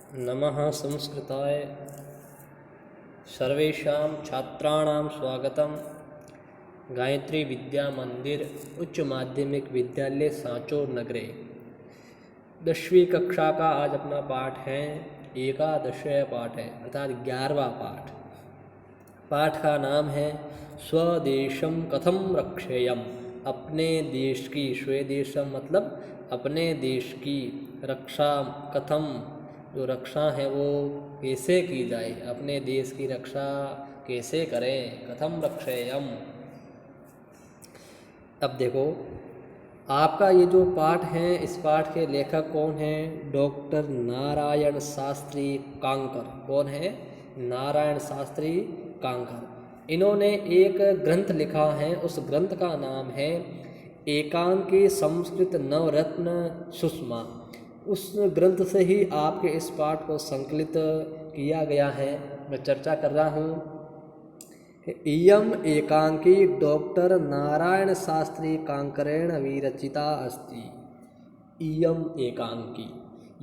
नमः संस्कृताय सर्वेषां छात्राणां स्वागतम। गायत्री विद्या मंदिर उच्च माध्यमिक विद्यालय सांचौर नगरे 10वीं कक्षा का आज अपना पाठ है। एकादशय पाठ है अर्थात 11वां पाठ। पाठ का नाम है स्वदेशम कथम रक्षेयम। अपने देश की, स्वदेशम मतलब अपने देश की, रक्षा कथम जो रक्षा है वो कैसे की जाए, अपने देश की रक्षा कैसे करें, कथम रक्षेयम। अब देखो आपका ये जो पाठ है, इस पाठ के लेखक कौन हैं? Doctor Narayan Shastri conquer. कौन है? नारायण शास्त्री कांकर। इन्होंने एक ग्रंथ लिखा है, उस ग्रंथ का नाम है एकांकी संस्कृत नवरत्न सुषमा। उस ग्रंथ से ही आपके इस पाठ को संकलित किया गया है। मैं चर्चा कर रहा हूँ। इयम एकांकी डॉक्टर नारायण शास्त्री कांकरेण विरचिता अस्ति। इयम एकांकी,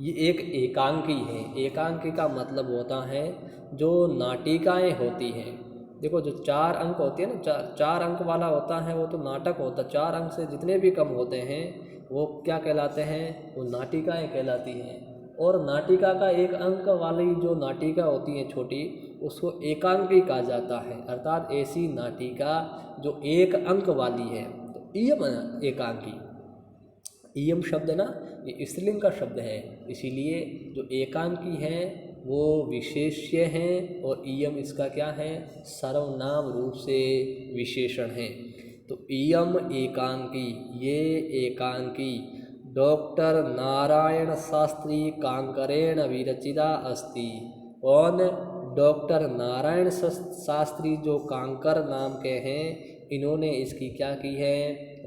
ये एक एकांकी है। एकांकी का मतलब होता है जो नाटिकाएं होती हैं। देखो जो 4 अंक होती है ना, चार अंक वाला होता है वो तो नाटक होता है। 4 अंक से जितने भी कम होते हैं वो क्या कहलाते हैं? वो नाटिकाएं कहलाती हैं। और नाटिका का 1 अंक वाली जो नाटिका होती है छोटी, उसको एकांकी कहा जाता है। अर्थात ऐसी नाटिका जो 1 अंक वाली है, तो इयम एकांकी। इयम शब्द ना ये स्त्रीलिंग का शब्द है, इसीलिए जो एकांकी है वो विशेष्य हैं और इयम इसका क्या है? सर्वनाम रूप से विशेषण है। तो इयम एकांकी, ये एकांकी डॉक्टर नारायण शास्त्री कांकरेण विरचिता अस्ति। कौन? डॉक्टर नारायण शास्त्री जो कांकर नाम के हैं, इन्होंने इसकी क्या की है?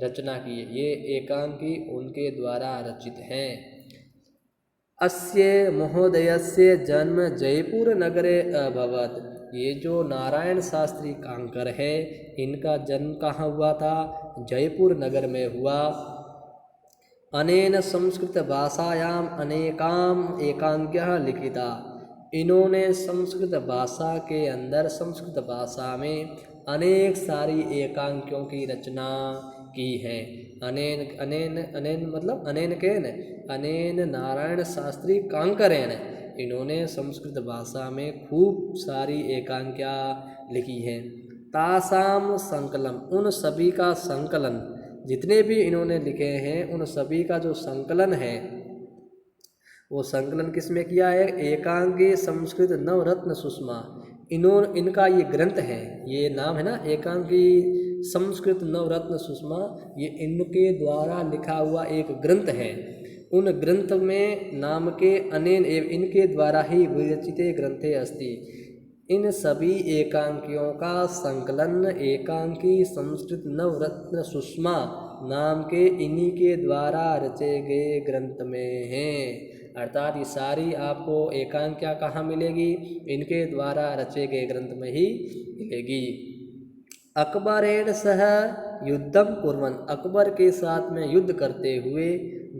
रचना की है। ये एकांकी उनके द्वारा रचित हैं। अस्य महोदयस्य जन्म जयपुर नगरे अभवत्। ये जो नारायण शास्त्री कांकर है, इनका जन्म कहाँ हुआ था? जयपुर नगर में हुआ। अनेन संस्कृत भाषायाम अनेकाम एकांक्यः लिखिता। इन्होंने संस्कृत भाषा के अंदर, संस्कृत भाषा में अनेक सारी एकांकियों की रचना की है। अनेन अनेन अनेन मतलब अनेन केन, अनेन नारायण शास्त्री कांकरेण, इन्होंने संस्कृत भाषा में खूब सारी एकांकियाँ लिखी हैं। तासाम संकलन, उन सभी का संकलन, जितने भी इन्होंने लिखे हैं उन सभी का जो संकलन है वो संकलन किस में किया है? एकांकी संस्कृत नवरत्न सुषमा। इनका ये ग्रंथ है, ये नाम है ना एकांकी संस्कृत नवरत्न सुषमा, ये इनके द्वारा लिखा हुआ एक ग्रंथ है। उन ग्रंथ में नाम के अनेन इनके द्वारा ही विरचिते ग्रंथे अस्ति। इन सभी एकांकियों का संकलन एकांकी संस्कृत नवरत्न सुषमा नाम के इन्हीं के द्वारा रचे गए ग्रंथ में हैं। अर्थात ये सारी आपको एकांकियाँ कहाँ मिलेगी? इनके द्वारा रचे गए ग्रंथ में ही मिलेगी। अकबरेण सह युद्धम कुर्वन्, अकबर के साथ में युद्ध करते हुए,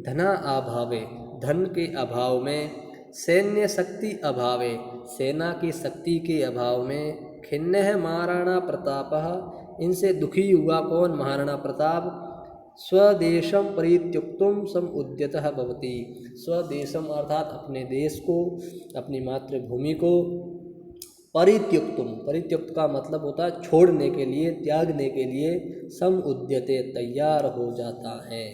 धना अभावे, धन के अभाव में, सैन्य शक्ति अभावे, सेना की शक्ति के अभाव में, खिन्नः महाराणा प्रतापः, इनसे दुखी हुआ कौन? महाराणा प्रताप। स्वदेशम परित्युक्तुम समुद्यतः भवति। स्वदेशम अर्थात अपने देश को, अपनी मातृभूमि को, परित्युक्तुम, परित्युक्त का मतलब होता है छोड़ने के लिए, त्यागने के लिए, समुद्यते तैयार हो जाता है।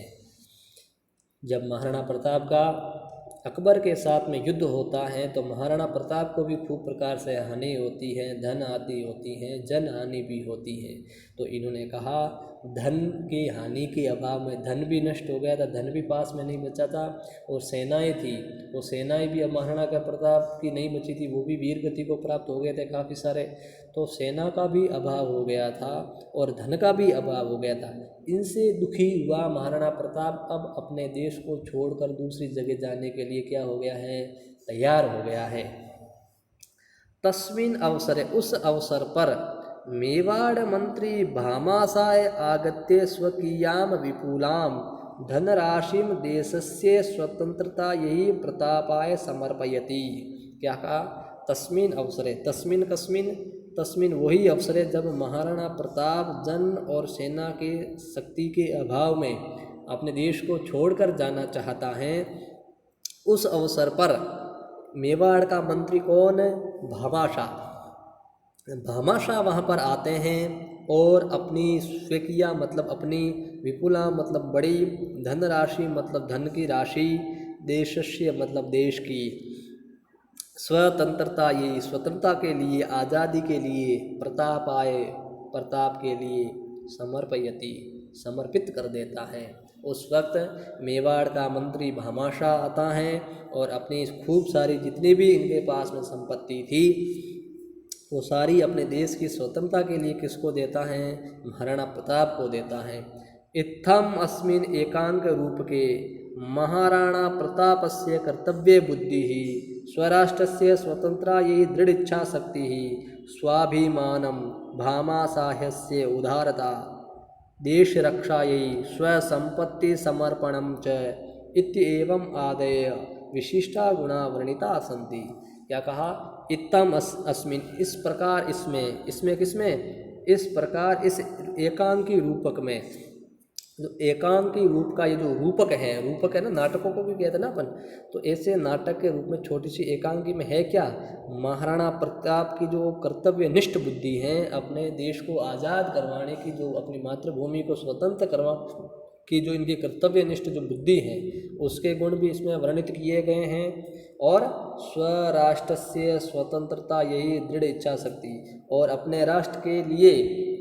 जब महाराणा प्रताप का अकबर के साथ में युद्ध होता है तो महाराणा प्रताप को भी खूब प्रकार से हानि होती है, धन आदि होती है, जन हानि भी होती है। तो इन्होंने कहा धन की हानि के अभाव में, धन भी नष्ट हो गया था, धन भी पास में नहीं बचा था, और सेनाएं थी, वो सेनाएं भी अब महाराणा का प्रताप की नहीं बची थी, वो भी वीर गति को प्राप्त हो गए थे काफ़ी सारे। तो सेना का भी अभाव हो गया था और धन का भी अभाव हो गया था। इनसे दुखी हुआ महाराणा प्रताप अब अपने देश को छोड़कर दूसरी जगह जाने के लिए क्या हो गया है? तैयार हो गया है। तस्मिन् अवसरे, उस अवसर पर, मेवाड़ मंत्री भामाशाय आगत्य स्वकीयाम विपुलाम धनराशिं देशस्य स्वतंत्रतायै प्रतापाय समर्पयति। क्या कहा? तस्मिन अवसरे, तस्मिन कस्मिन, तस्मिन वही अवसरे जब महाराणा प्रताप जन और सेना के शक्ति के अभाव में अपने देश को छोड़कर जाना चाहता है, उस अवसर पर मेवाड़ का मंत्री कौन? भामाशाह। भामाशाह वहाँ पर आते हैं और अपनी स्वेकिया मतलब अपनी विपुला मतलब बड़ी धनराशि मतलब धन की राशि, देशस्य मतलब देश की, स्वतंत्रता ये स्वतंत्रता के लिए, आज़ादी के लिए, प्रतापाय प्रताप के लिए, समर्पयति समर्पित कर देता है। उस वक्त मेवाड़ का मंत्री भामाशाह आता है और अपनी खूब सारी जितनी भी इनके पास में संपत्ति थी वो सारी अपने देश की स्वतंत्रता के लिए किसको देता है? महाराणा प्रताप को देता है। इत्थम अस्मिन एकांक रूप के महाराणा प्रतापस्य कर्तव्य बुद्धि ही स्वराष्ट्रस्य स्वतंत्रायै दृढ़ इच्छा शक्ति ही स्वाभिमानम भामाशाहस्य उदारता देश रक्षायै स्वसंपत्ति समर्पणम च इत्येवं आदय विशिष्टा गुणा वर्णिता सन्ति। क्या कहा? इत्तम अस्मिन, इस प्रकार इसमें, इसमें किसमें? इस प्रकार इस एकांकी रूपक में, जो एकांकी रूप का ये जो रूपक है ना, नाटकों को भी कहते हैं ना अपन, तो ऐसे नाटक के रूप में छोटी सी एकांकी में है क्या? महाराणा प्रताप की जो कर्तव्यनिष्ठ बुद्धि है, अपने देश को आज़ाद करवाने की, जो अपनी मातृभूमि को स्वतंत्र करवा की जो इनकी कर्तव्यनिष्ठ जो बुद्धि है, उसके गुण भी इसमें वर्णित किए गए हैं। और स्वराष्ट्रस्य स्वतंत्रता यही दृढ़ इच्छा शक्ति, और अपने राष्ट्र के लिए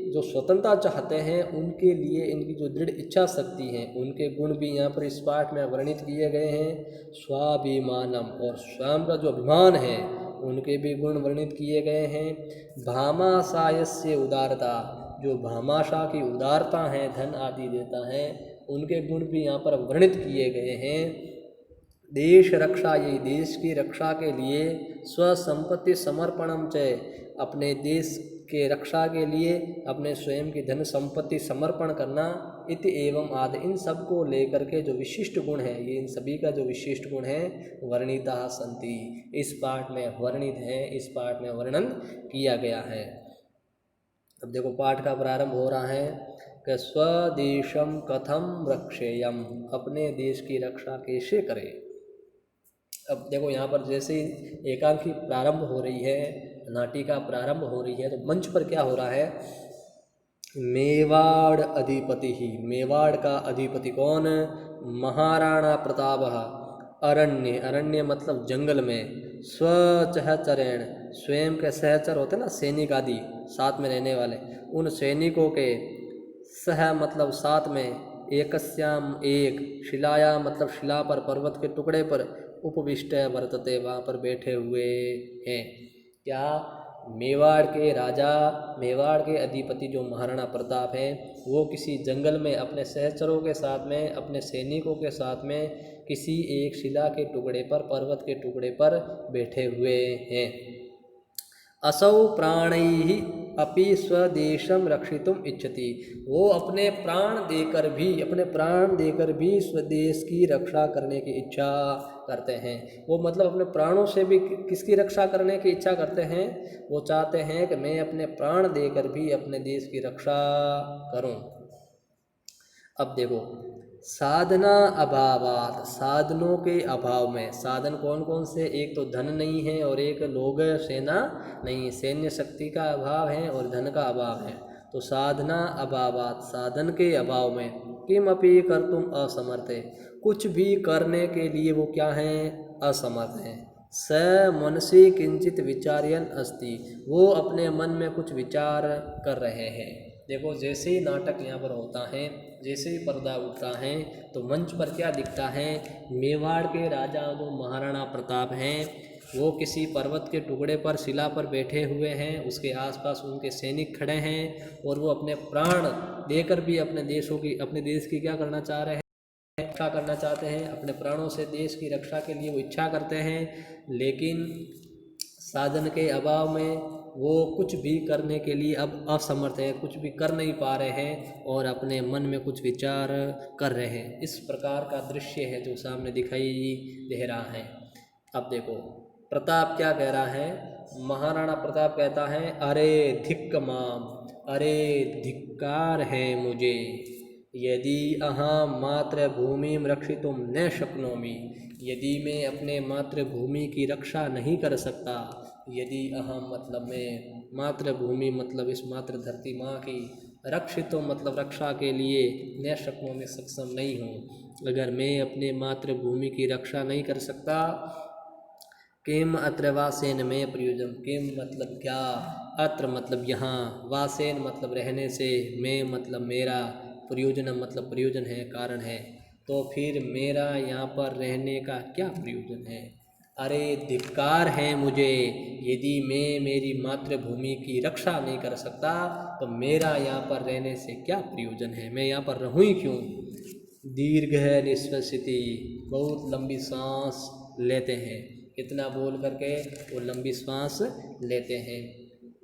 जो स्वतंत्रता चाहते हैं उनके लिए इनकी जो दृढ़ इच्छा शक्ति है, उनके गुण भी यहाँ पर इस पाठ में वर्णित किए गए हैं। स्वाभिमानम, और स्वयं का जो अभिमान है उनके भी गुण वर्णित किए गए हैं। भामाशाहस्य उदारता, जो भामाशाह की उदारता है, धन आदि देता है, उनके गुण भी यहाँ पर वर्णित किए गए हैं। देश रक्षा, ये देश की रक्षा के लिए, स्वसंपत्ति समर्पणम च, अपने देश के रक्षा के लिए अपने स्वयं की धन संपत्ति समर्पण करना, इति एवं आदि, इन सब को लेकर के जो विशिष्ट गुण है, ये इन सभी का जो विशिष्ट गुण है वर्णिता सन्ति, इस पाठ में वर्णित है, इस पाठ में वर्णन किया गया है। अब देखो पाठ का प्रारंभ हो रहा है कि स्वदेशम कथम रक्षेयम, अपने देश की रक्षा कैसे करें। अब देखो यहाँ पर जैसे ही एकांकी प्रारंभ हो रही है, नाटिका प्रारंभ हो रही है, तो मंच पर क्या हो रहा है? मेवाड़ अधिपति ही, मेवाड़ का अधिपति कौन? महाराणा प्रताप। अरण्य, अरण्य मतलब जंगल में, स्वचहचरेण, स्वयं के सहचर होते ना, सैनिक आदि साथ में रहने वाले, उन सैनिकों के, सह मतलब साथ में, एकस्याम एक, शिलाया मतलब शिला पर, पर्वत के टुकड़े पर, उपविष्ट वर्तते, वहाँ पर बैठे हुए हैं। क्या? मेवाड़ के राजा, मेवाड़ के अधिपति जो महाराणा प्रताप हैं, वो किसी जंगल में अपने सहचरों के साथ में, अपने सैनिकों के साथ में किसी एक शिला के टुकड़े पर, पर्वत के टुकड़े पर बैठे हुए हैं। असौ प्राणैहि अपि स्वदेशम रक्षितुम इच्छति, वो अपने प्राण देकर भी, अपने प्राण देकर भी स्वदेश की रक्षा करने की इच्छा करते हैं। वो मतलब अपने प्राणों से भी किसकी रक्षा करने की इच्छा करते हैं? वो चाहते हैं कि मैं अपने प्राण देकर भी अपने देश की रक्षा करूं। अब देखो, साधना अभावात, साधनों के अभाव में, साधन कौन कौन से? एक तो धन नहीं है और एक लोग सेना नहीं, सैन्य शक्ति का अभाव है और धन का अभाव है। तो साधना अभावात, साधन के अभाव में, किमपि कर्तुम असमर्थे, कुछ भी करने के लिए वो क्या हैं? असमर्थ हैं। स मनसि किंचित विचार्यन अस्ति, वो अपने मन में कुछ विचार कर रहे हैं। देखो जैसे ही नाटक यहाँ पर होता है, जैसे ही पर्दा उठता है, तो मंच पर क्या दिखता है? मेवाड़ के राजा जो महाराणा प्रताप हैं, वो किसी पर्वत के टुकड़े पर, शिला पर बैठे हुए हैं, उसके आसपास उनके सैनिक खड़े हैं और वो अपने प्राण देकर भी अपने देश की क्या करना चाह रहे हैं? रक्षा करना चाहते हैं। अपने प्राणों से देश की रक्षा के लिए वो इच्छा करते हैं, लेकिन साधन के अभाव में वो कुछ भी करने के लिए अब असमर्थ है, कुछ भी कर नहीं पा रहे हैं और अपने मन में कुछ विचार कर रहे हैं। इस प्रकार का दृश्य है जो सामने दिखाई दे रहा है। अब देखो प्रताप क्या कह रहा है। महाराणा प्रताप कहता है, अरे धिक् माम, अरे धिक्कार है मुझे, यदि अहम मातृभूमि रक्षितुम न शक्नोमि, यदि मैं अपने मातृभूमि की रक्षा नहीं कर सकता, यदि अहम मतलब मैं, मातृभूमि मतलब इस मातृ धरती माँ की, रक्षितुम मतलब रक्षा के लिए, न शक्नोमि सक्षम नहीं हूँ, अगर मैं अपने मातृभूमि की रक्षा नहीं कर सकता, किम अत्र वासेन में प्रयोजन, किम मतलब क्या, अत्र मतलब यहाँ, वासेन मतलब रहने से, में मतलब मेरा, प्रयोजन मतलब प्रयोजन है, कारण है, तो फिर मेरा यहाँ पर रहने का क्या प्रयोजन है। अरे धिक्कार है मुझे, यदि मैं मेरी मातृभूमि की रक्षा नहीं कर सकता तो मेरा यहाँ पर रहने से क्या प्रयोजन है, मैं यहाँ पर रहूँ ही क्यों। दीर्घ है निश्वसिति, बहुत लंबी सांस लेते हैं, इतना बोल करके वो लंबी सांस लेते हैं।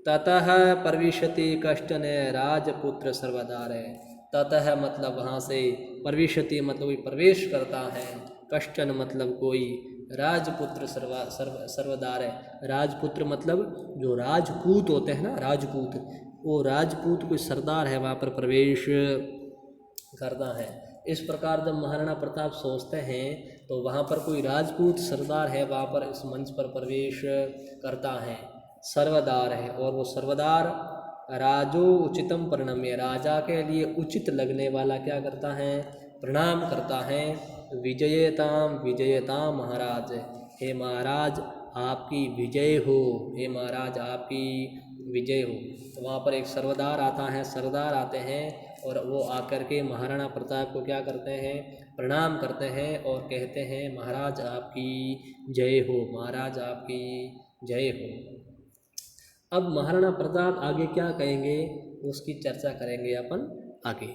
ततः प्रविशति कष्टन राजपुत्र सर्वदार है, ततः मतलब वहाँ से, प्रविशति मतलब कोई प्रवेश करता है, कष्टन मतलब कोई, राजपुत्र सर्वदार है, राजपुत्र मतलब जो राजपूत होते हैं ना, राजपूत, वो राजपूत कोई सरदार है वहाँ पर प्रवेश करता है। इस प्रकार जब महाराणा प्रताप सोचते हैं तो वहाँ पर कोई राजपूत सरदार है, वहाँ पर इस मंच पर प्रवेश करता है, सर्वदार है, और वो सर्वदार राजो उचितम प्रणम्य, राजा के लिए उचित लगने वाला क्या करता है, प्रणाम करता है। विजयताम विजयताम महाराज, हे महाराज आपकी विजय हो, हे महाराज आपकी विजय हो। तो वहाँ पर एक सर्वदार आता है, सरदार आते हैं और वो आकर के महाराणा प्रताप को क्या करते हैं, प्रणाम करते हैं और कहते हैं महाराज आपकी जय हो, महाराज आपकी जय हो। अब महाराणा प्रताप आगे क्या कहेंगे उसकी चर्चा करेंगे अपन आगे।